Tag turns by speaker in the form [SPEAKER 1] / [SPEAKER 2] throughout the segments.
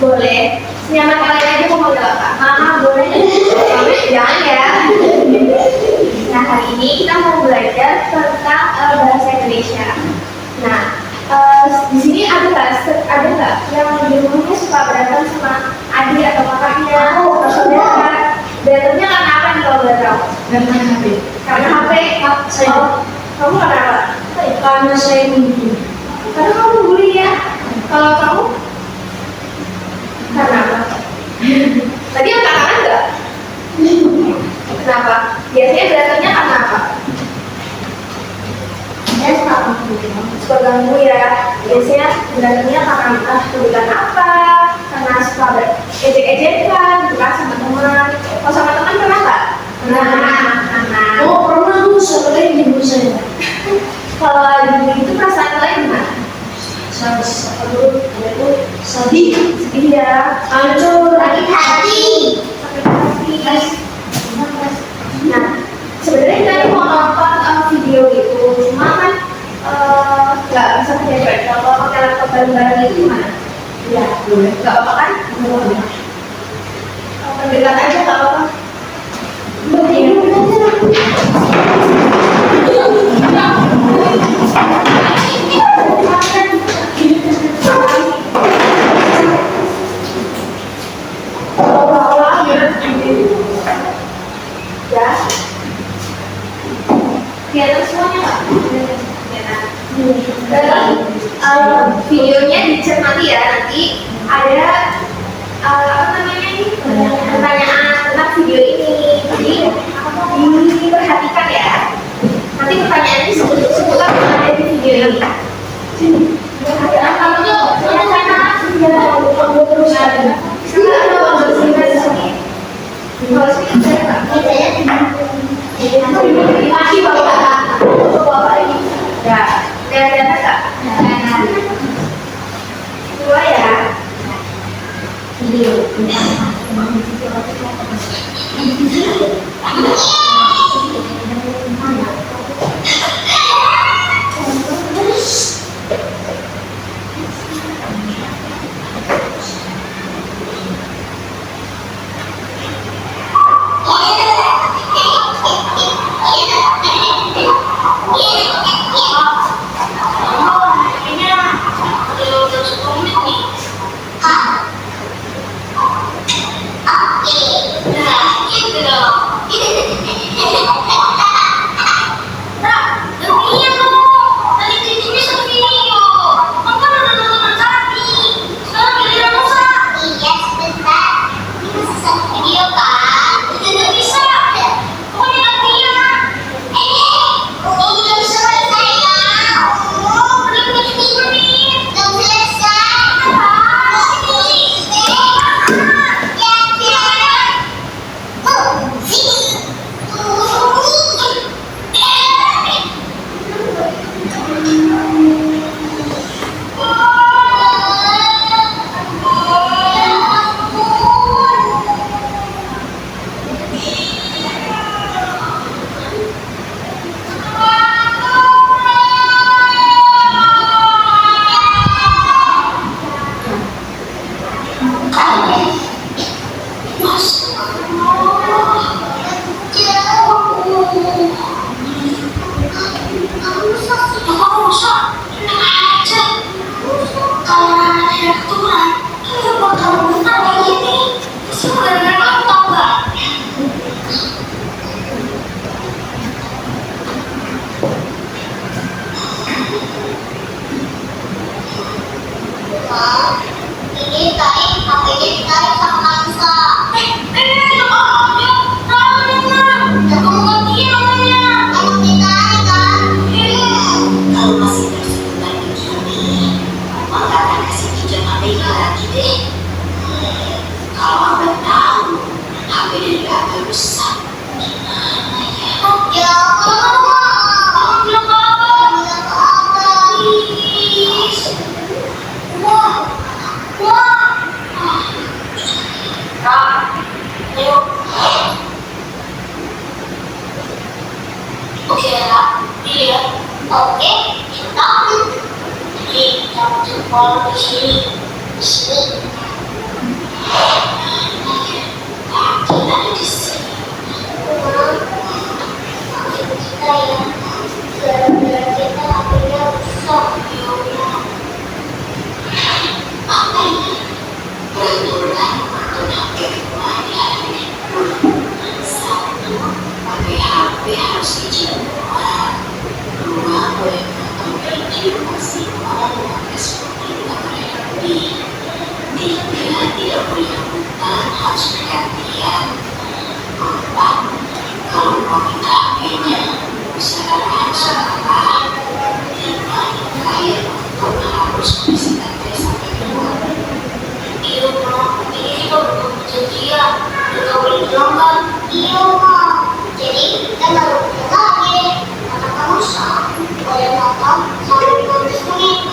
[SPEAKER 1] Boleh. Senyaman kalian aja mau manggil apa? Mama boleh. Jangan ya. Nah, hari ini kita mau belajar tentang bahasa Indonesia. Nah, di sini ada nggak yang di rumahnya suka berantem sama adik atau kakaknya atau saudara? Berantemnya karena apa nih kalau boleh tahu?
[SPEAKER 2] Karena HP.
[SPEAKER 1] Karena HP. Kamu kenapa?
[SPEAKER 2] Karena saya mimpi.
[SPEAKER 1] Karena kamu bully ya. Kalau kamu? Karena apa? Tadi yang katakan enggak? Kenapa? Biasanya berantemnya karena apa?
[SPEAKER 2] Saya
[SPEAKER 1] Suka ganggu ya. Biasanya berantemnya karena entah kebutuhan apa, karena suka ejek-ejekan, bukan sama teman. Kalau sama teman pernah nggak? Pernah.
[SPEAKER 2] Oh, pernah tuh sebenarnya di ibu saya.
[SPEAKER 1] Kalau dulu itu perasaan kalian gimana?
[SPEAKER 2] Saya dulu ada tuh sedih,
[SPEAKER 1] Iya.
[SPEAKER 2] hancur,
[SPEAKER 1] Sakit hati. Nah, sebenarnya kita mau nonton video itu, cuma kan nggak bisa pakai back. Kalau pakai laptop bareng-bareng itu gimana?
[SPEAKER 2] ya boleh.
[SPEAKER 1] Nggak apa-apa kan?
[SPEAKER 2] Boleh.
[SPEAKER 1] Mendekat aja nggak apa-apa. Ya, kelihatan semuanya nggak? Kelihatan. Berarti videonya dicermati ya, nanti ada apa namanya ini pertanyaan tentang video ini, jadi diperhatikan ya. Nanti pertanyaannya seputar ada di video ini. Perhatian kamu tuh kamu terus ada. Kalau sini masih bawa ini. Ya, lihat nggak? Dua ya.
[SPEAKER 3] Ini tarik, HP-nya ditarik tidak punya hutan harus perhatian. Empat, kalau mau minta akhirnya usahakan salah. Lima, terakhir untuk harus membersihkan tes sampai keluar. Iya ma, ini kita belum janjian, kita boleh bilang kan? Iya ma, jadi kita nggak boleh bilang lagi. Kata kamu sah, boleh makan sampai 15 menit.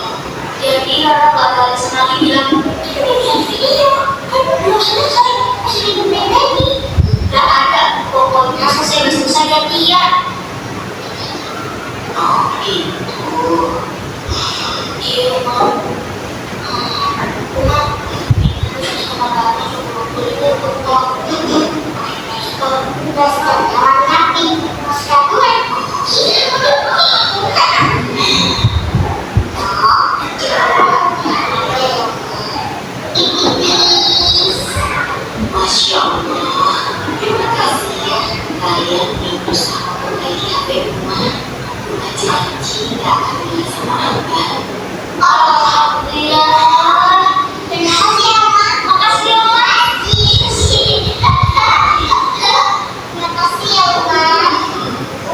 [SPEAKER 3] Jadi Rara nggak ada alasan lagi bilang iya, kan belum selesai, masih 5 menit lagi. Nggak ada, pokoknya selesai gantian. Oh gitu. Iya ma. Masya Allah, terima kasih ya. Kalian berusaha memperbaiki HP rumah. Udah janji gak akan bilang sama Abang. Alhamdulillah. Terima kasih ya, Ma. Makasih ya, Ma. Terima kasih ya, Ma.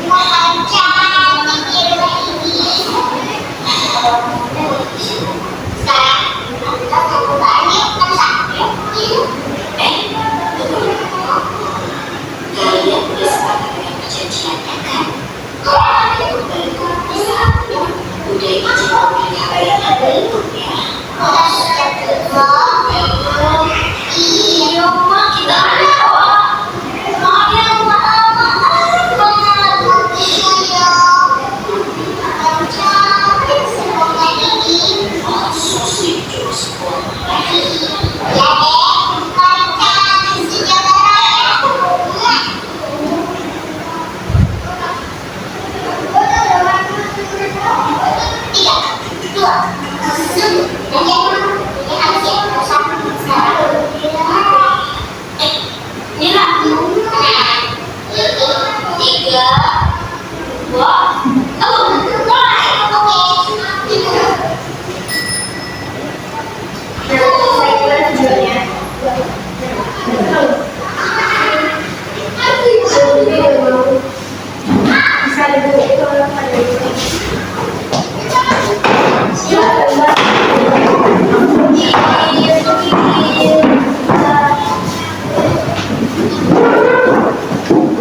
[SPEAKER 3] Uma paling cantik di rumah ini. Sekarang, kita mau banyak kan sakit. Kalian udah sepakat dengan perjanjiannya kan? Udah izin pemilik HP yang ada bentuknya. Iya, Ma, kita ada kok. Maaf ya, maaf banget. Iya. Yang cantik semoga ini. Masa sih cuma sekolah? Ya deh, paling cantik sejagat raya. Tiga, dua, satu. Dan yang harus ya, satu. Sekarang. Nila. Tiga, dua, mulai.
[SPEAKER 1] Saya kira tujuannya bisa dibuat itu pada itu.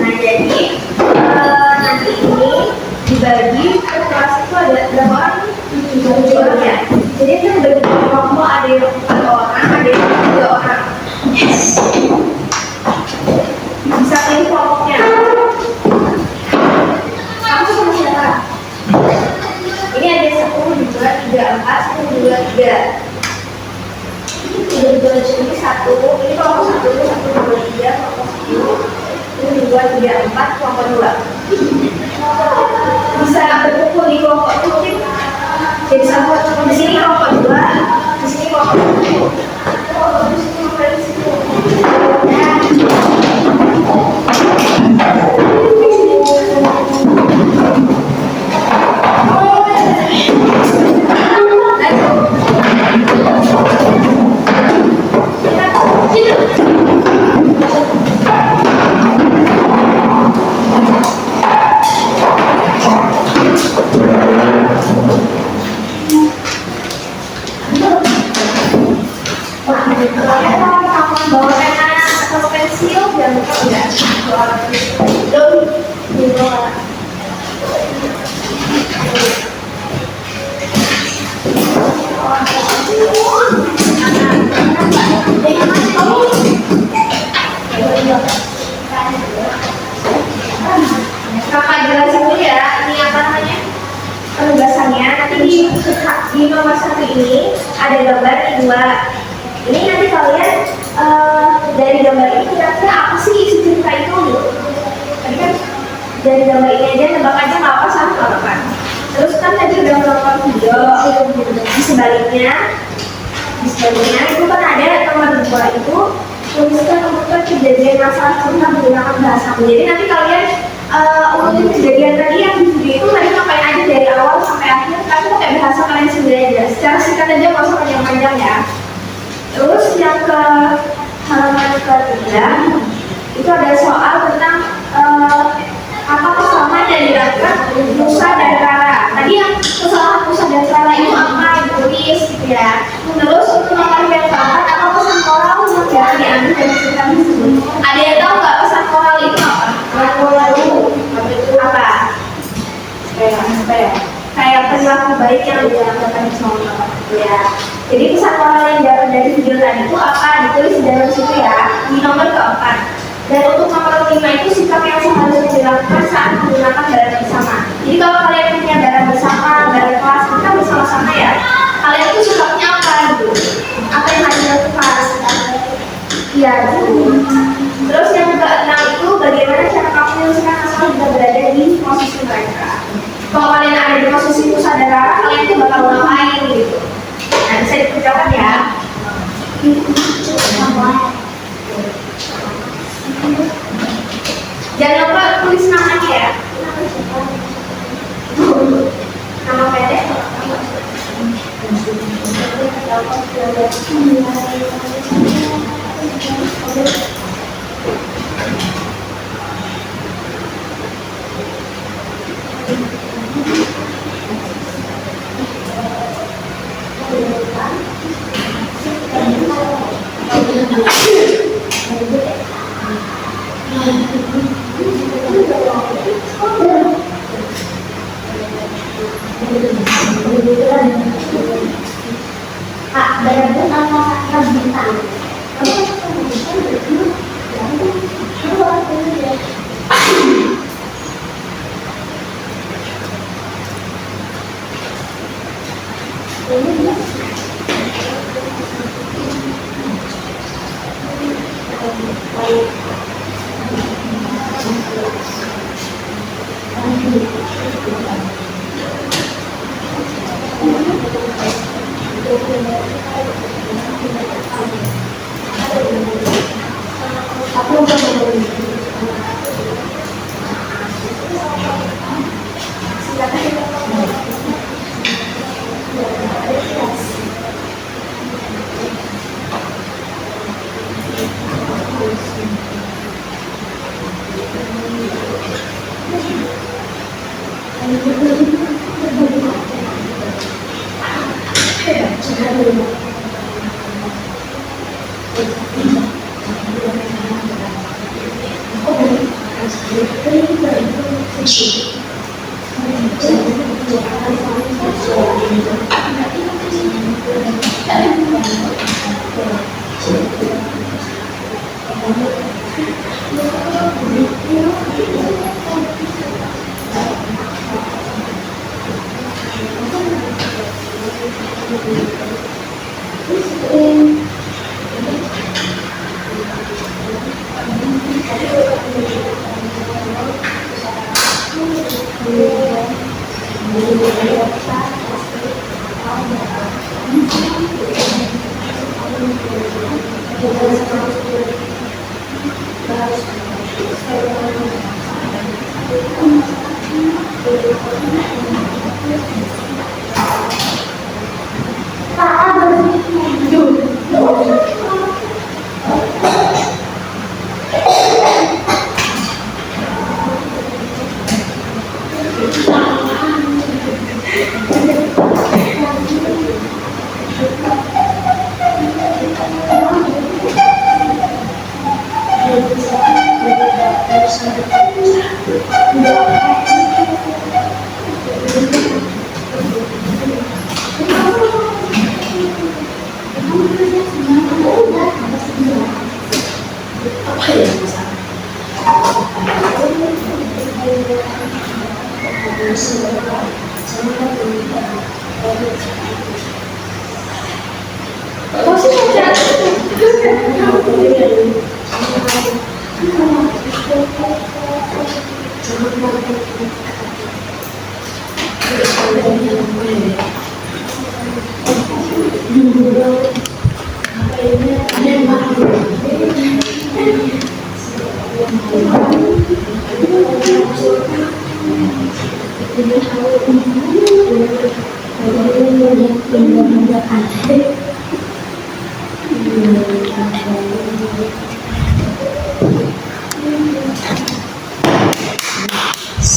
[SPEAKER 1] Nah jadi nanti ini dibagi per kelas itu ada berapa orang? 7 orang ya. Jadi itu bagi kelompok ada yang 4 orang, ada yang 3 orang. Bisa pilih kelompoknya. Kamu sama siapa? Ini ada 10, 2, 3, 4, 1, 2, 3. Ini 2 ini 1, ini kelompok 1, 1, 2, 3, kelompok 1, ini 2, 3, 4, kelompok 2. Bisa berkumpul di kelompok itu. Jadi satu di sini kelompok 2, di sini kelompok 1. Kelompok di sini kelompok di sini. Kakak jelasin dulu ya, ini apa namanya? Penugasannya nanti di nomor 1 ini ada gambar 2. Ini nanti kalian dari gambar ini kira-kira apa sih isi cerita itu? Tadi kan dari gambar ini aja nebak aja nggak apa sama nggak apa. Terus kan tadi udah nonton video di sebaliknya itu kan ada nomor 2 itu tuliskan untuk kejadian masalah cerita menggunakan bahasa. Jadi nanti kalian urutin kejadian tadi yang di video itu tadi ngapain aja dari awal sampai akhir, tapi pakai bahasa kalian sendiri aja. Secara singkat aja, nggak usah panjang-panjang ya. Terus yang ke halaman ketiga itu ada soal tentang apa kesalahan yang dilakukan Musa dan Rara. Tadi yang kesalahan Musa dan Rara itu apa ditulis gitu ya. Terus untuk nomor yang keempat, apa pesan moral yang dapat diambil dari cerita tersebut? Ada yang tahu nggak pesan moral itu apa? Apa? Kayak perilaku baik yang dilakukan sama orang ya. Jadi pesan moral yang dapat dari video tadi itu apa? Ditulis di dalam situ ya, di nomor keempat. Dan untuk nomor 5 itu sikap yang seharusnya dilakukan saat menggunakan barang bersama. Jadi kalau kalian punya barang bersama, barang kelas, kita bersama-sama ya. Kalian itu sikapnya apa gitu? Apa yang harus dilakukan? Iya. Terus yang keenam itu bagaimana cara kamu menyelesaikan masalah jika berada di posisi mereka. Kalau kalian ada di posisi Musa dan Rara, kalian itu bakal ngapain gitu? Nah, bisa dikerjakan ya. Jangan lupa tulis namanya ya. Nama pendek.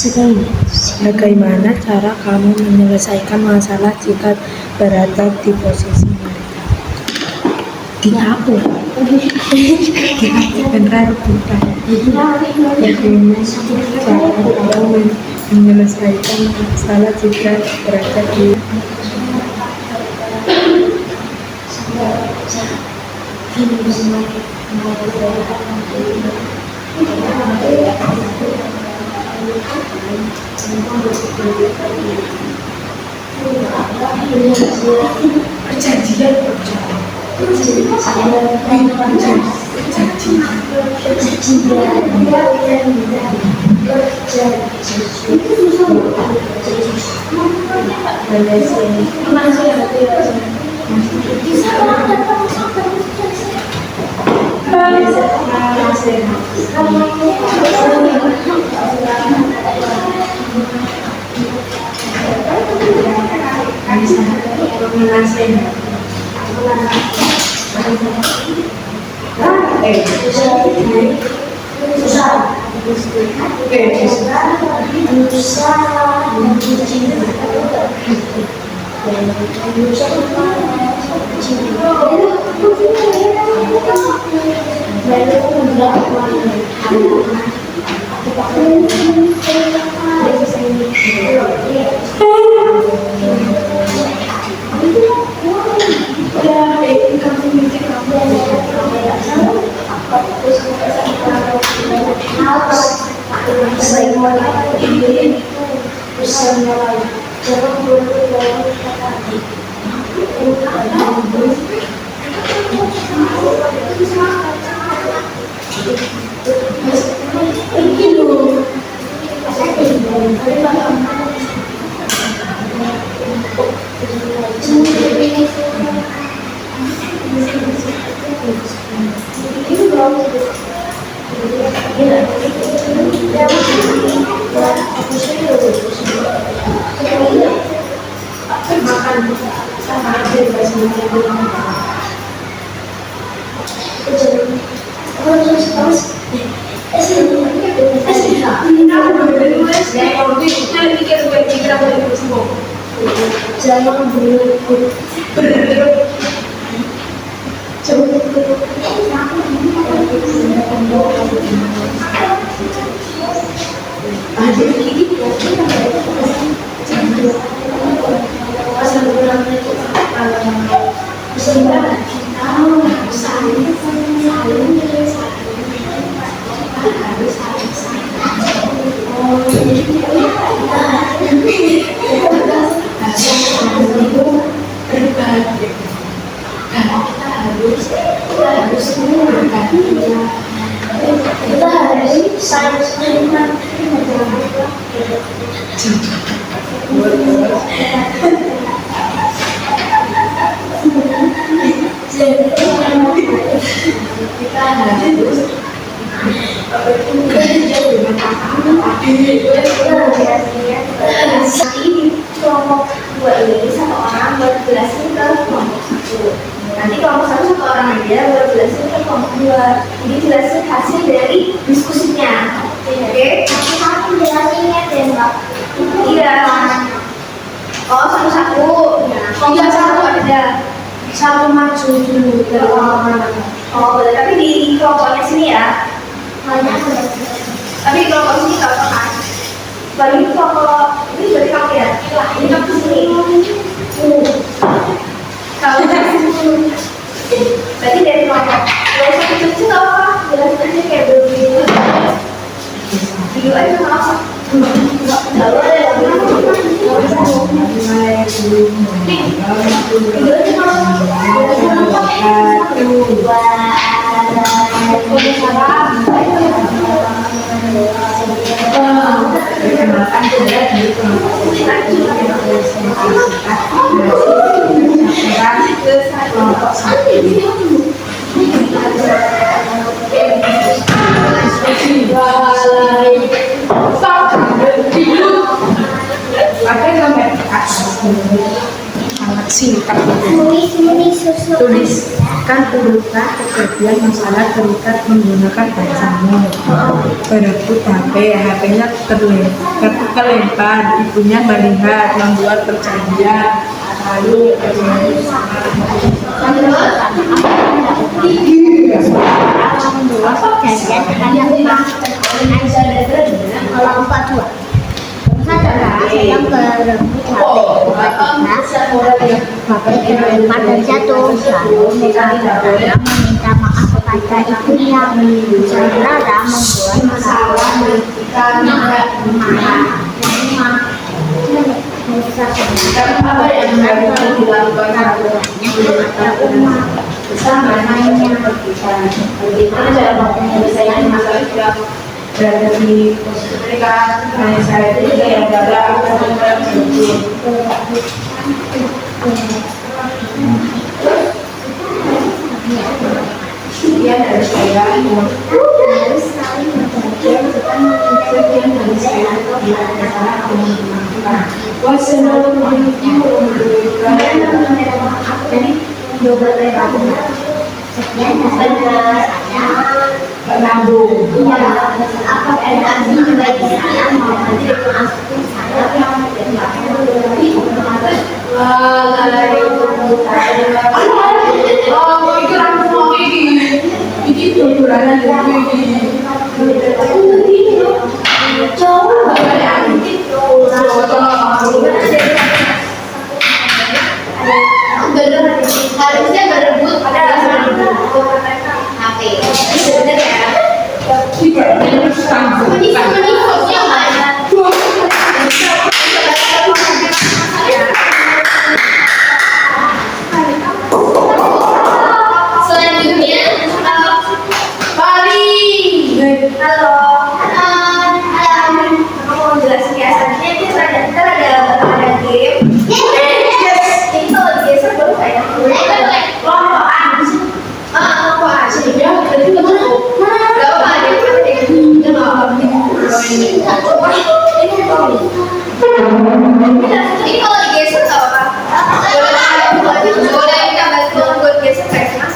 [SPEAKER 2] Bagaimana cara kamu menyelesaikan masalah jika berada di posisi mereka? Di aku benar bukan. Bagaimana cara kamu menyelesaikan masalah jika berada di perjanjian kelompok 2 ini satu orang baru jelasin ke kelompok 1. Nanti kelompok 1 satu orang aja baru jelasin ke kelompok 2. Jadi jelasin hasil dari diskusinya. Oke? Aku jelasinnya tembak. Iya. Oh satu-satu. Kelompok 1 ada. Satu maju dulu dari orang-orang. Oh boleh. Tapi di kelompoknya sini ya. Tapi di kelompok sini kalau kan. Baru ini kelompok ini dari kamu ya. Ini kamu sini. Kalau berarti dari kelompok. Kalau satu kecil nggak apa-apa. Jelasin aja kayak begini. Video aja nggak apa. Lalu ada yang sangat singkat.
[SPEAKER 1] tulis
[SPEAKER 4] Kan urutan kejadian masalah terikat menggunakan bacamu. Berebut HP, HP-nya kelempar, ibunya melihat, membuat perjanjian, lalu
[SPEAKER 2] saya berebut HP dan jatuh, lalu saudara meminta maaf kepada ibunya. Saudara membuat masalah
[SPEAKER 4] berada di posisi mereka. Hanya saya itu yang berada sekian dari saya.
[SPEAKER 1] Harusnya berebut HP. Bener ya? Menisosnya mana? Selanjutnya,
[SPEAKER 2] Halo.
[SPEAKER 1] Aku mau jelasin ya. Selanjutnya kita ada game. Jadi kalau geser baru kayak kelompokan. Kelompokan. Ya, berarti betul. Gak apa, ada ini kalau digeser gak apa-apa. Boleh kita bantuan buat geser kayak mas.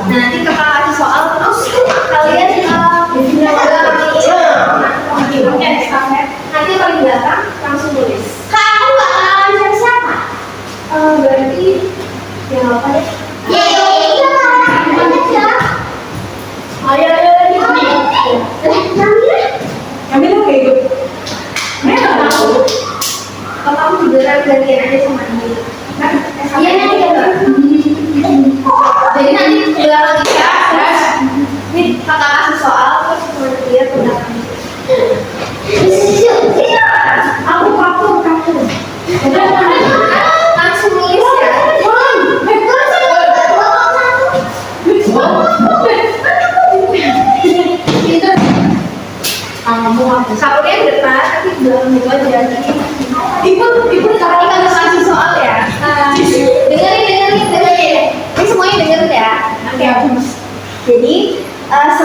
[SPEAKER 1] Nanti kakak kasih soal terus kalian nanti paling belakang langsung tulis.
[SPEAKER 2] Kamu gak kenalan sama siapa?
[SPEAKER 1] Berarti ya apa deh?
[SPEAKER 4] Kami lo kayak
[SPEAKER 1] Kamu beneran gantian aja sama dia.
[SPEAKER 2] gitu aja. Ibu kali kan kasih soal ya. Dengerin. Ini semuanya dengerin ya.
[SPEAKER 4] Oke,
[SPEAKER 2] Jadi ada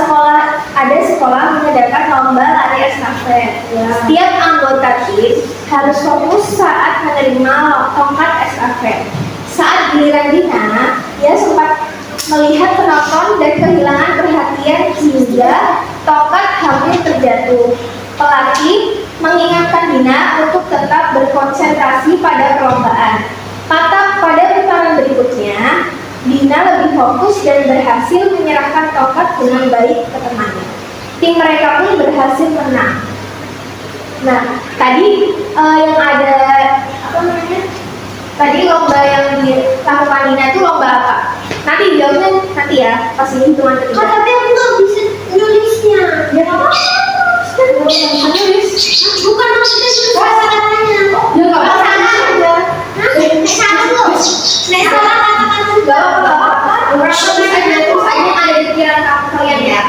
[SPEAKER 2] sekolah mengadakan lomba lari estafet. Setiap anggota tim harus fokus saat menerima tongkat estafet. Saat giliran Dina, dia sempat melihat penonton dan kehilangan perhatian hingga tongkat hampir terjatuh. Pelatih mengingatkan Dina untuk tetap berkonsentrasi pada perlombaan. Pada putaran berikutnya, Dina lebih fokus dan berhasil menyerahkan tongkat dengan baik ke temannya. Tim mereka pun berhasil menang. Nah, tadi yang ada apa namanya? Tadi lomba yang dilakukan Dina itu lomba apa? Nanti jawabnya nanti ya, pas ini hitungan ketiga.
[SPEAKER 1] Kan tapi aku nggak bisa nulisnya.
[SPEAKER 2] Ya apa?
[SPEAKER 1] Nulis. Bukan maksudnya katanya.
[SPEAKER 2] Ya nggak apa-apa aja. Yang ada di pikiran kalian ya.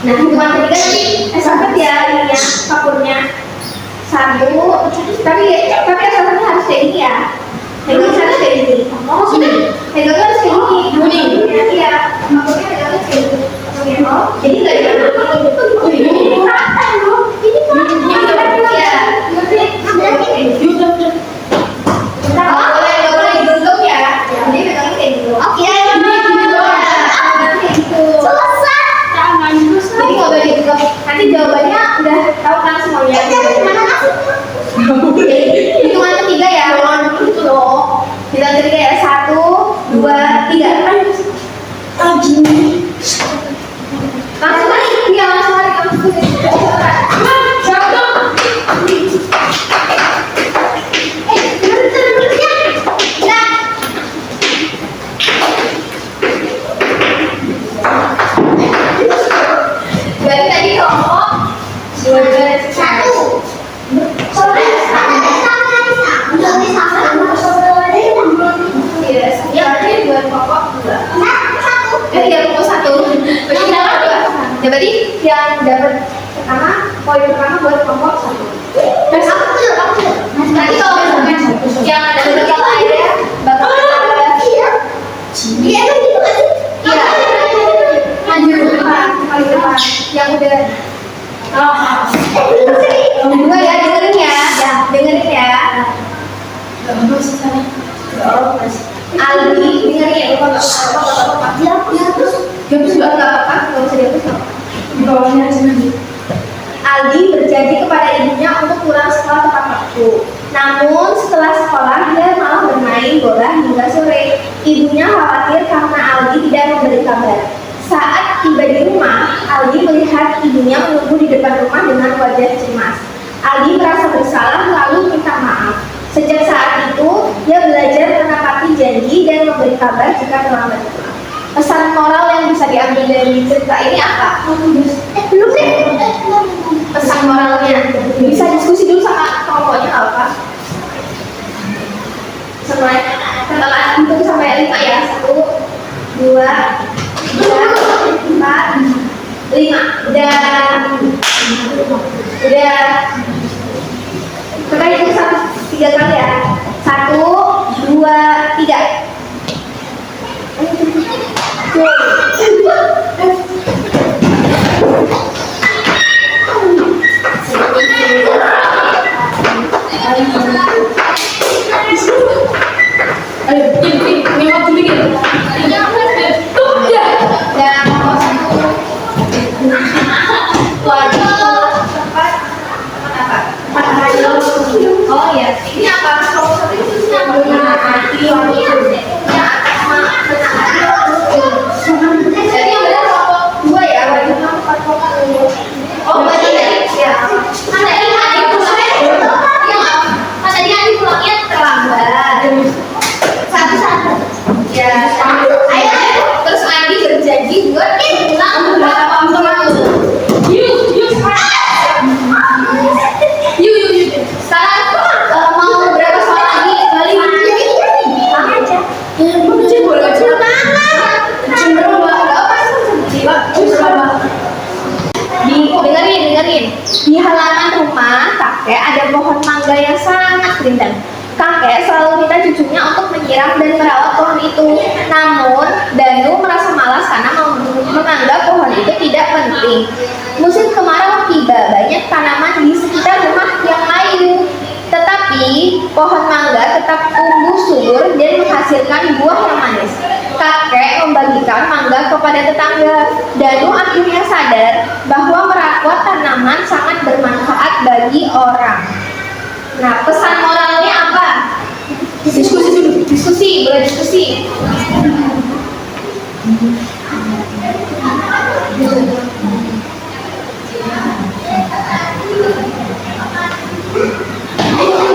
[SPEAKER 2] Nah, hitungan ketiga nanti estafet ya ininya kapurnya 1. Tapi estafetnya harus kayak gini ya. Pegangnya harus kayak gini. Pegangnya harus kayak gini. Iya. Kapurnya pegangnya kayak gini. Jadi nggak diambil. Ini rata loh. Ini ya. Nggak boleh digenggam ya. Jadi pegangnya kayak gitu.
[SPEAKER 1] Oke.
[SPEAKER 2] Selesai. Jadi nggak boleh digenggam. Nanti jawabannya udah tahu kan semuanya. Jadi hitungan ketiga ya. Itu loh. Hitungan ketiga ya. 1, 2, 3. Langsung lagi. Iya langsung lagi. Berarti tadi kelompok
[SPEAKER 1] 1.
[SPEAKER 2] Iya, yang tadi 2 kelompok 2. Kelompok 1. Berarti dapat 2. Ya berarti yang dapat pertama, poin pertama buat kelompok 1. Terus nanti kalau misalkan yang ada beberapa airnya bakal ada
[SPEAKER 1] Iya, emang gitu kan sih?
[SPEAKER 2] iya maju ke depan paling depan yang udah enggak ya dengerin ya Aldi dengerin ya lupa terus nggak apa-apa nggak usah dihapus
[SPEAKER 4] di bawahnya aja nanti.
[SPEAKER 2] Aldi berjanji kepada ibunya untuk pulang sekolah tepat waktu. Namun setelah sekolah dia malah bermain bola hingga sore. Ibunya khawatir karena Aldi tidak memberi kabar. Saat tiba di rumah, Aldi melihat ibunya menunggu di depan rumah dengan wajah cemas. Aldi merasa bersalah lalu minta maaf. Sejak saat itu, dia belajar menepati janji dan memberi kabar jika terlambat pulang. Pesan moral yang bisa diambil dari cerita ini apa?
[SPEAKER 1] Belum deh.
[SPEAKER 2] Pesan moralnya bisa diskusi dulu sama kelompoknya apa? Setelah hitung sampai 5 ya. 1, 2, 3, 4, 5. Udah. Kita hitung 3 kali ya. 1, 2, 3.
[SPEAKER 4] Ayo, ini waktu bikin.
[SPEAKER 2] Dan nomor 1 wajib tempat apa? Oh ya, ini apa? Nomor 1 itu apa?
[SPEAKER 1] menganggap pohon itu tidak penting. Musim kemarau tiba, banyak tanaman di sekitar rumah yang layu. Tetapi pohon mangga tetap tumbuh subur dan menghasilkan buah yang manis. Kakek membagikan mangga kepada tetangga. Danu akhirnya sadar bahwa merawat tanaman sangat bermanfaat bagi orang. Nah, pesan moralnya apa? Diskusi dulu. Diskusi, boleh diskusi.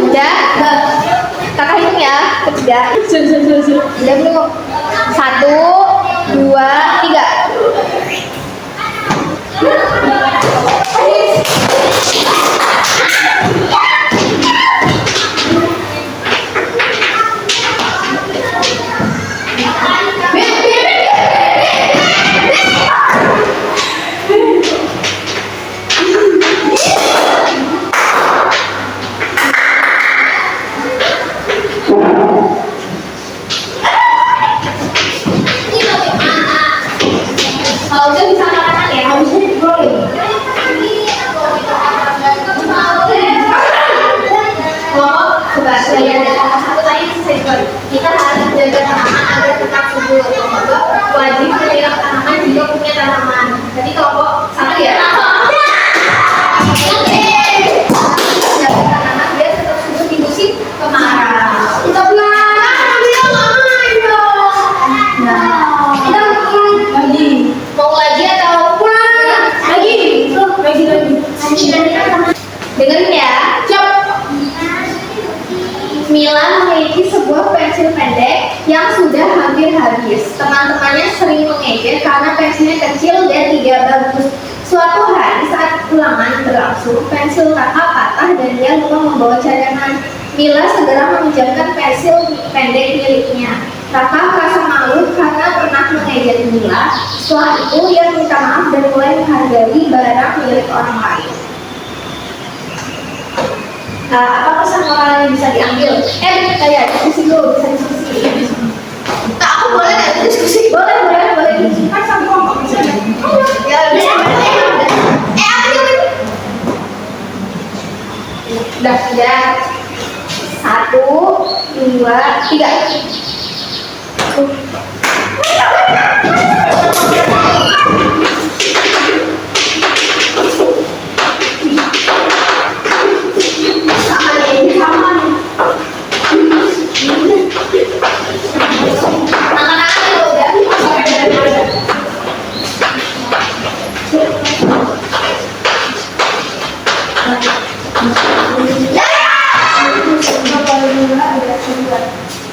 [SPEAKER 1] Udah, kakak hitung ya, ketiga. Udah belum? 1, 2, 3. Kalau udah bisa makan ya, habisnya boleh. Kelompok coba saya ada kelompok 1 tadi selesai. Kita harus menjaga tanaman agar tetap subur. Kelompok 2 wajib menjaga tanaman jika punya tanaman. Jadi kelompok 1 ya. Menjaga tanaman biar tetap subur di musim kemarau. Kita bilang
[SPEAKER 4] Lagi.
[SPEAKER 1] mau lagi atau pulang?
[SPEAKER 4] Lagi.
[SPEAKER 1] Dengerin ya. Mila memiliki sebuah pensil pendek yang sudah hampir habis. Teman-temannya sering mengejek karena pensilnya kecil dan tidak bagus. Suatu hari saat ulangan berlangsung, pensil kakak patah dan dia lupa membawa cadangan. Mila segera meminjamkan pensil pendek miliknya. Kakak merasa malu karena pernah mengejek Mila. Setelah itu ia minta maaf dan mulai menghargai barang milik orang lain. Apa pesan moral yang bisa diambil? Kayak diskusi dulu, bisa diskusi. Kak, aku boleh nggak diskusi? Boleh. Kan sama kelompok bisa ya? Ya, bisa. Apa juga? Udah. 1, 2, 3.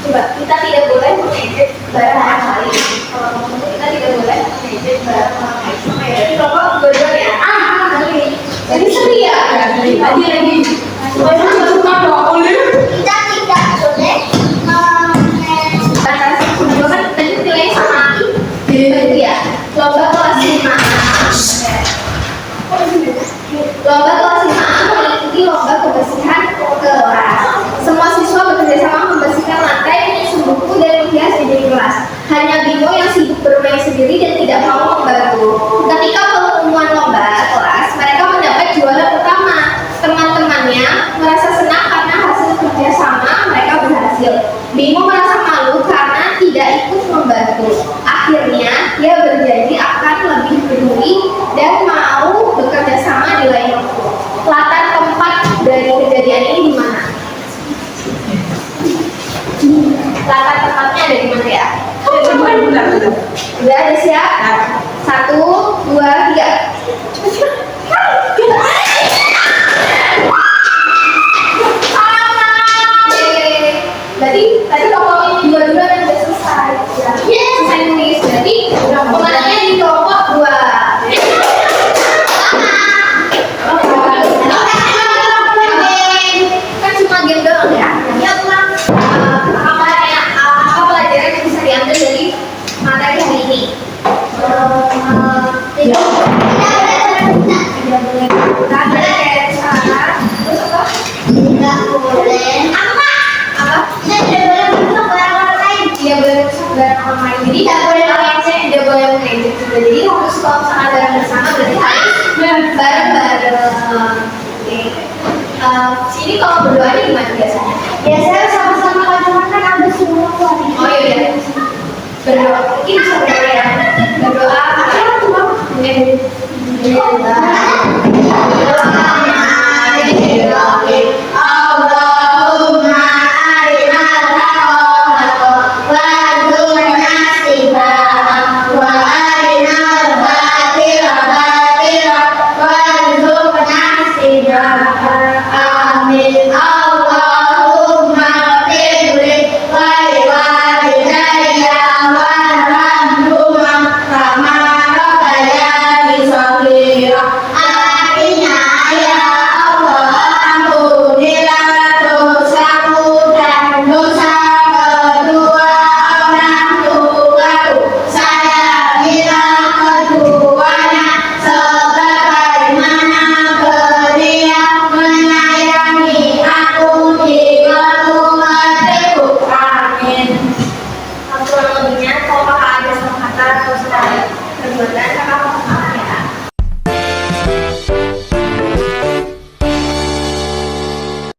[SPEAKER 1] Coba, kita tidak boleh mengejek barang orang lain. Kalau ngomong itu kita tidak boleh mengejek barang orang lain. Sama ya, jadi kelompok berdua ya. Jadi seri ya.
[SPEAKER 4] Lagi. Saya suka doang.
[SPEAKER 1] Kita tidak boleh bahasa kedua kan tadi nilainya sama. Itu ya. Lomba kelas 5. Lomba kelas 5 mengikuti lomba kebersihan kelas. Semua siswa bekerjasama membersihkan lantai, menyusun buku, dan menghias meja kelas. Hanya Bimo yang sibuk bermain sendiri dan tidak mau membantu. Ketika pengumuman lomba kelas, mereka mendapat juara pertama. Teman-temannya merasa senang karena hasil kerjasama mereka berhasil. Bimo merasa malu karena tidak ikut membantu. Akhirnya, dia berjanji akan lebih peduli dan mau bekerja sama di lain waktu. Latar tempat dari kejadian ini di mana? Latar tempatnya ada di mana ya? Udah ada siap? 1, 2, 3. Berarti tadi kelompok dua yang udah selesai. Selesai nulis. Berarti pemenangnya di kelompok 2. Kan cuma game doang ya. Apa pelajaran yang bisa diambil dari materi hari ini? Tidak boleh kayak sekarang. Terus apa? Tidak boleh. Apa? Tidak boleh merusak barang orang lain. Tidak boleh merusak barang bareng orang lain. Jadi tidak boleh mengejek, tidak boleh mengejek juga. Jadi kalau misalkan bareng bersama berarti harus bareng-bareng. Oke. Sini kalau berdoa ini gimana biasanya?
[SPEAKER 2] Biasanya sama-sama cuman kan ada semua keluarga.
[SPEAKER 1] Oh iya. Berdoa. Ini bisa berdoa ya. Berdoa.
[SPEAKER 2] Aku cuma
[SPEAKER 1] Alhamdulillah.